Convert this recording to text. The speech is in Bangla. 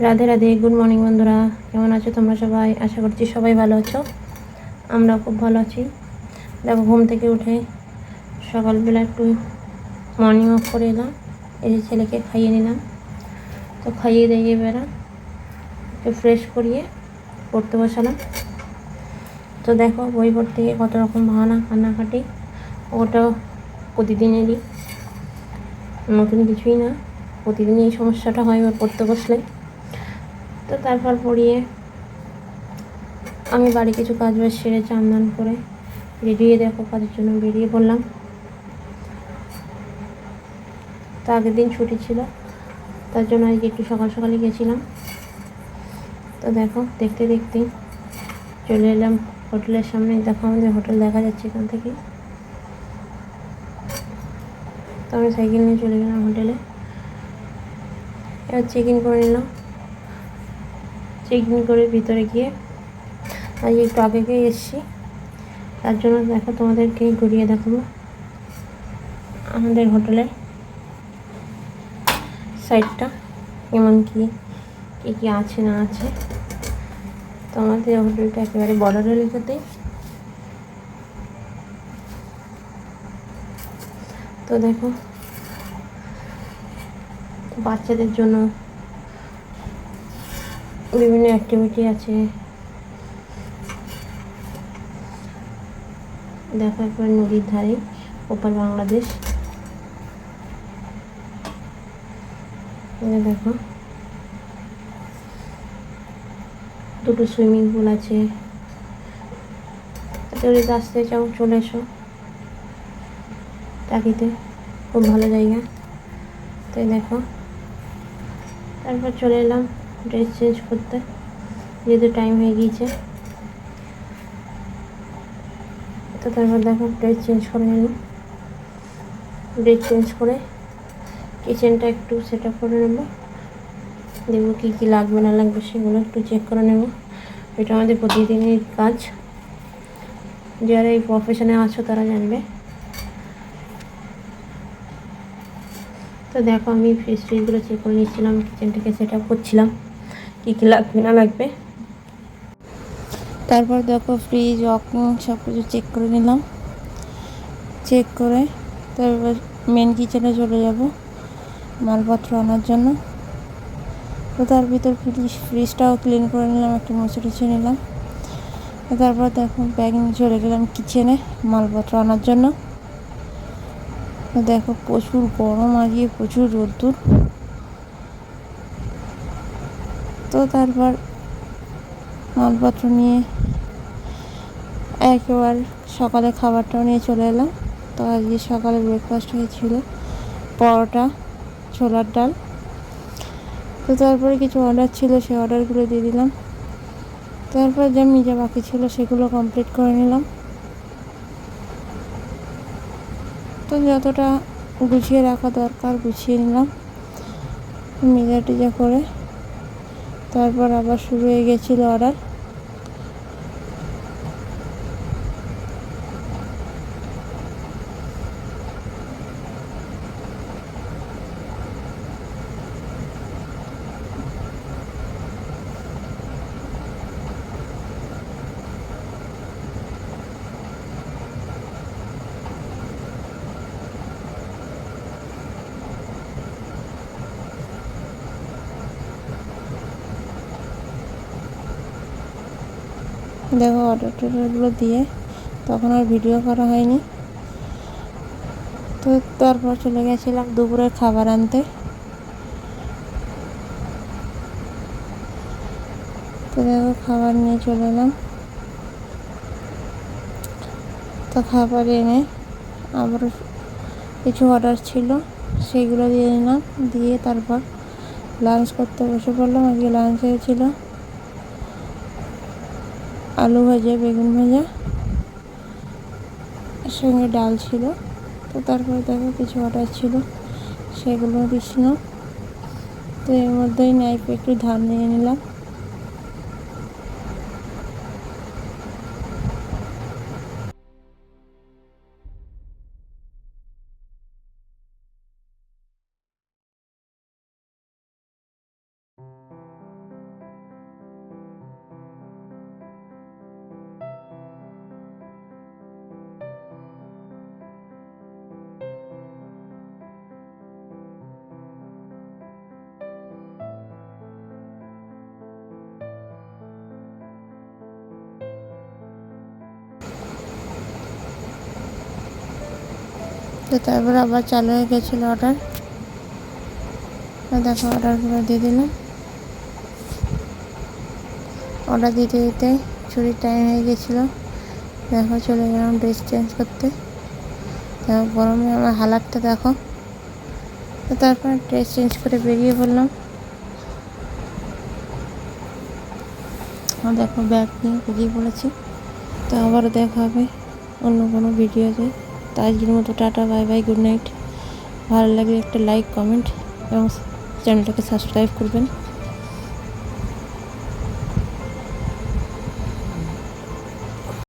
রাধে রাধে, গুড মর্নিং বন্ধুরা। কেমন আছো তোমরা সবাই? আশা করছি সবাই ভালো আছো। আমরা খুব ভালো আছি। দেখো, ঘুম থেকে উঠে সকালবেলা একটু মর্নিং ওয়াক করে এলাম, এই ছেলেকে খাইয়ে নিলাম। তো খাইয়ে দিয়ে বেড়া একটু ফ্রেশ করিয়ে পড়তে বসালাম। তো দেখো, বই পড়তে গিয়ে কত রকম বাহানা কান্নাকাটি, ওটাও প্রতিদিনেরই, নতুন কিছুই না। প্রতিদিনই এই সমস্যাটা হয় ওর পড়তে বসলে। তো তারপর পড়িয়ে আমি বাড়ি কিছু কাজ বাজ সেরে চান করে বেরিয়ে, দেখো, কাজের জন্য বেরিয়ে পড়লাম। তো আগের দিন ছুটি ছিল, তার জন্য আজকে একটু সকাল সকালই গেছিলাম। তো দেখো, দেখতে দেখতেই চলে এলাম হোটেলের সামনে। দেখো, আমাদের হোটেল দেখা যাচ্ছে এখান থেকে। তো আমি সাইকেল নিয়ে চলে গেলাম হোটেলে। এবার চেক ইন করে নিলাম। চেক ইন করে ভিতরে গিয়ে আজকে একটু আগে এসেছি, তার জন্য দেখো তোমাদেরকে ঘুরিয়ে দেখাবো আমাদের হোটেলের সাইডটা কেমন, কি কি আছে না আছে। তো আমাদের হোটেলটা একেবারে বর্ডার এলাকাতেই। তো দেখো, বাচ্চাদের জন্য বিভিন্ন অ্যাক্টিভিটি আছে। দেখো, একবার নদীর ধারে, ওপার বাংলাদেশ। দেখো, দুটো সুইমিং পুল আছে। যদি আসতে চাও চলে এসো টাকিতে, খুব ভালো জায়গা। তো দেখো, তারপর চলে এলাম ড্রেস চেঞ্জ করতে, যেহেতু টাইম হয়ে গিয়েছে। তো তারপর দেখো, ড্রেস চেঞ্জ করে নিলাম। ড্রেস চেঞ্জ করে কিচেনটা একটু সেট আপ করে নেবো। দেখবো কী কী লাগবে না লাগবে, সেগুলো একটু চেক করে নেব। এটা আমাদের প্রতিদিনের কাজ, যারা এই প্রফেশনে আছো তারা জানবে। তো দেখো, আমি ফ্রিজগুলো চেক করে নিচ্ছিলাম, কিচেনটাকে সেট আপ করছিলাম, কী কী লাগবে না লাগবে। তারপর দেখো, ফ্রিজ ওয়াকিং সব কিছু চেক করে নিলাম। চেক করে তারপর মেন কিচেনে চলে যাব মালপত্র আনার জন্য। তো তার ভিতর ফ্রিজটাও ক্লিন করে নিলাম, একটু মুছে টুছে নিলাম। তারপর দেখো, ব্যাগ নিয়ে চলে গেলাম কিচেনে মালপত্র আনার জন্য। তো দেখো, প্রচুর গরম, আজকে প্রচুর রোদ্দুর। তো তারপর মালপত্র নিয়ে একেবারে সকালে খাবারটাও নিয়ে চলে এলাম। তো আজকে সকালে ব্রেকফাস্ট হয়েছিল পরোটা, ছোলার ডাল। তো তারপরে কিছু অর্ডার ছিল, সেই অর্ডারগুলো দিয়ে দিলাম। তারপর যা বাকি ছিল সেগুলো কমপ্লিট করে নিলাম। তো যতটা গুছিয়ে রাখা দরকার গুছিয়ে নিলাম মেজা করে। তারপর আবার শুরু হয়ে গেছিলো অর্ডার। দেখো, অর্ডারগুলো দিয়ে তখন আর ভিডিও করা হয়নি। তো তারপর চলে গেছিলাম দুপুরের খাবার আনতে। তো দেখো, খাবার নিয়ে চলে এলাম। তো খাবার এনে আবার কিছু অর্ডার ছিল, সেইগুলো দিয়ে নিলাম। দিয়ে তারপর লাঞ্চ করতে বসে পড়লাম। আজকে লাঞ্চ হয়েছিল আলু ভাজা, বেগুন ভাজা, সঙ্গে ডাল ছিল। তো তারপরে দেখো, কিছু অর্ডার ছিল, সেগুলো দিচ্ছিল। তো এর মধ্যেই নাইফে একটু ধান নিয়ে নিলাম। তো তারপর আবার চালু হয়ে গেছিলো অর্ডার। দেখো অর্ডারগুলো দিয়ে দিলাম। অর্ডার দিতে দিতে ছুটির টাইম হয়ে গেছিলো। দেখো চলে গেলাম ড্রেস চেঞ্জ করতে। দেখো গরমে আমার হালাতটা দেখো। তো তারপর ড্রেস চেঞ্জ করে বেরিয়ে পড়লাম। দেখো ব্যাগ নিয়ে বেরিয়ে পড়েছি। তো আবারও দেখা হবে অন্য কোনো ভিডিওতে। তো আজকের মতো tata, bye bye, good night. ভালো লাগলে একটা লাইক, কমেন্ট এবং চ্যানেলটাকে সাবস্ক্রাইব করবেন।